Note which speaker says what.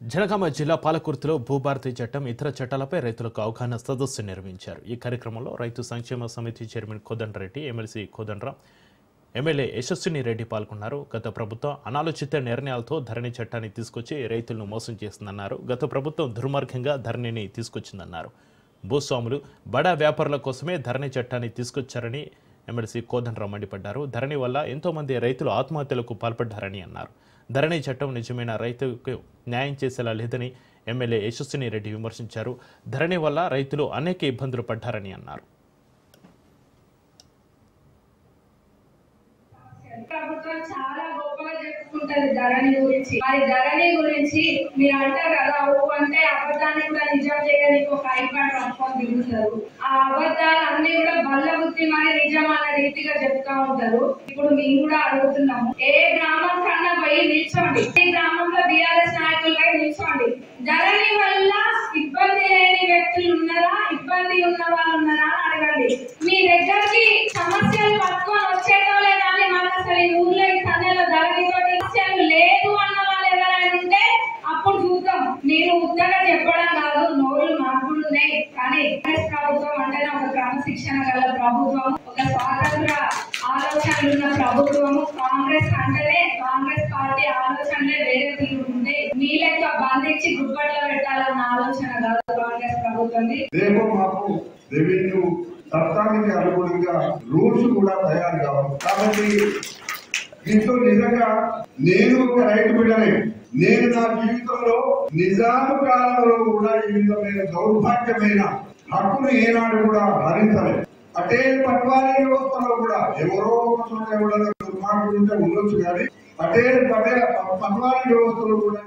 Speaker 1: జనగామ జిల్లా పాలకుర్తిలో భూభారతి చట్టం ఇతర చట్టాలపై రైతులకు అవగాహన సదస్సు నిర్వహించారు। ఈ కార్యక్రమంలో రైతు సంక్షేమ సమితి chairman Kodanda Reddy, MLC Kodandaram, MLA Yashaswini Reddy పాల్గొన్నారు। గత ప్రభుత్వం అనాలోచిత నిర్ణయాలతో ధరణి చట్టాన్ని తీసుకొచ్చి రైతులను మోసం చేస్తుందన్నారు। గత ప్రభుత్వం దుర్మార్గంగా ధరణిని తీసుకొచ్చిందన్నారు। భూస్వాములు, బడా వ్యాపారుల కోసమే ధరణి చట్టాన్ని తీసుకొచ్చారని ఎమ్మెల్సీ కోదండరాం మండిపడ్డారు। ధరణి వల్ల ఎంతో మంది రైతులు ఆత్మహత్యలకు పాల్పడ్డారని అన్నారు। ధరణి చట్టం నిజమైన రైతుకు న్యాయం చేసేలా లేదని ఎమ్మెల్యే యశస్విని రెడ్డి విమర్శించారు। ధరణి వల్ల రైతులు అనేక ఇబ్బందులు పడ్డారని అన్నారు।
Speaker 2: ప్రభుత్వం చాలా గొప్పగా చెప్పుకుంటది ధరణి గురించి। మరి ధరణి గురించి మీరు అంటారు కదా, అంటే అబద్ధాన్ని కూడా నిజం చేయడానికి ఒక ఐకాన్ రాసుకొని తిరుగుతారు। ఆ అబద్ధాలు అన్ని కూడా బల్ల బుద్ధి మరి నిజం అనే రీతిగా చెప్తా ఉంటారు। ఇప్పుడు మేము కూడా అడుగుతున్నాము, ఏ గ్రామం కన్నా పోయి నిల్చోండి, ఈ గ్రామంలో బీఆర్ఎస్ నాయకులుగా నిల్చోండి। ధరణి వల్ల ఇబ్బంది లేని వ్యక్తులు ఉన్నారా, ఇబ్బంది ఉన్న వాళ్ళు ఉన్నారా అని అడగండి। మీ దగ్గరికి సమస్యలు పట్టుకొని వచ్చేటోలే కానీ మాకు అసలు ఈ ఊర్లో ఈ సన్నెలో ధరణితోటి సమస్యలు లేదు అన్న వాళ్ళు ఎవరైనా ఉంటే అప్పుడు చూద్దాం। నేను ఉత్తగా చెప్పడం కాదు, నోళ్ళు మాకు కూడా ఉన్నాయి, కానీ కాంగ్రెస్ ప్రభుత్వం అంటేనే ఒక క్రమశిక్షణ గల ప్రభుత్వం, ఒక స్వాతంత్ర ఆలోచనలు ఉన్న ప్రభుత్వము। కాంగ్రెస్ అంటేనే కాంగ్రెస్ పార్టీ ఆలోచనలే వేరే తీరు ఉంటే నీళ్ళెక్క బంధించి గుబ్బట్లో పెట్టాలన్న ఆలోచన కాదు కాంగ్రెస్ ప్రభుత్వం।
Speaker 3: రేపు మాకు రెవెన్యూ చట్టానికి అనుగుణంగా రూల్స్ కూడా తయారు కావాలి। కాబట్టి దీంతో నిజంగా నేను ఒక రైతు బిడ్డనే, నేను నా జీవితంలో నిజాము కాలంలో కూడా ఈ విధమైన దౌర్భాగ్యమైన హక్కును ఏనాడు కూడా భరించలేదు। అటే పట్వారీ వ్యవస్థలో కూడా ఎవరో ఒక చోట ఎవరైనా దుర్మార్గులు ఉంటే ఉండొచ్చు, కానీ పటేల్ పట్వారీ వ్యవస్థలో కూడా